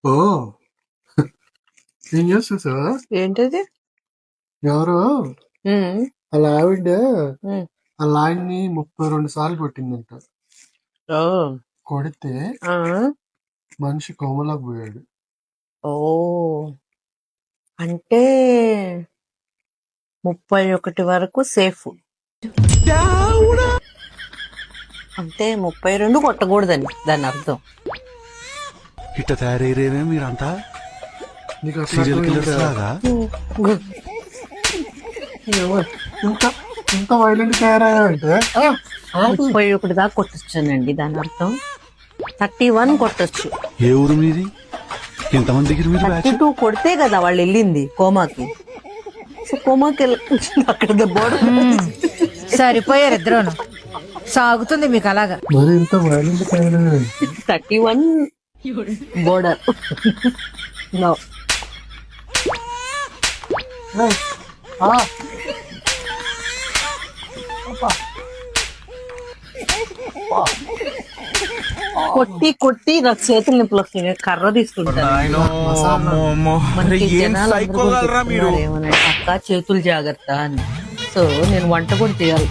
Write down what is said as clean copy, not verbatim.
ఓ ఏం చేస్తా ఏంటది? ఎవరో ఉమ్, అలా ఆవిడ ఉమ్. వాళ్ళ ఆయన్ని 32 సార్లు కొట్టిందంట. ఓ కొడితే ఆ, మనిషి కోమలోకి పోయాడు. ఓ అంటే 31 వరకు సేఫ్. అంటే 32 కొట్టకూడదని దాని అర్థం. ఇట్ట తయారయ్యేవే మీరంతా నీకు అట్లా సీరియల్ కిల్లర్స్ అర్థమైందా? లాగా. ఇంత ఇంత వైలెంట్ తయారయ్యావంటే 31 దాకా కొట్టొచ్చానండి దాని అర్థం. 31 కొట్టొచ్చు. ఏ ఊరు మీది? ఇంతమంది దగ్గర మీరు బ్యాచ్ 32 కొడితే కదా వాళ్ళు వెళ్ళింది కోమాకి. సో కోమాకి అక్కడ బోర్డు సరిపోయారు ఇద్దరును. సాగుతుంది మీకు అలాగా. మరి ఇంత వైలెంట్ తయారయ్యాడు. 31 బోర్డర్. నో కొట్టి కొట్టి నాకు చేతులు నొప్పులు వస్తున్నాయి. కర్ర తీసుకుంటాను. మనకి జనాలు అందరూ కూడా చెప్తున్నారు ఏమనంటే, అక్క చేతులు జాగ్రత్త అని. సో నేను వంట కూడా చేయాలి.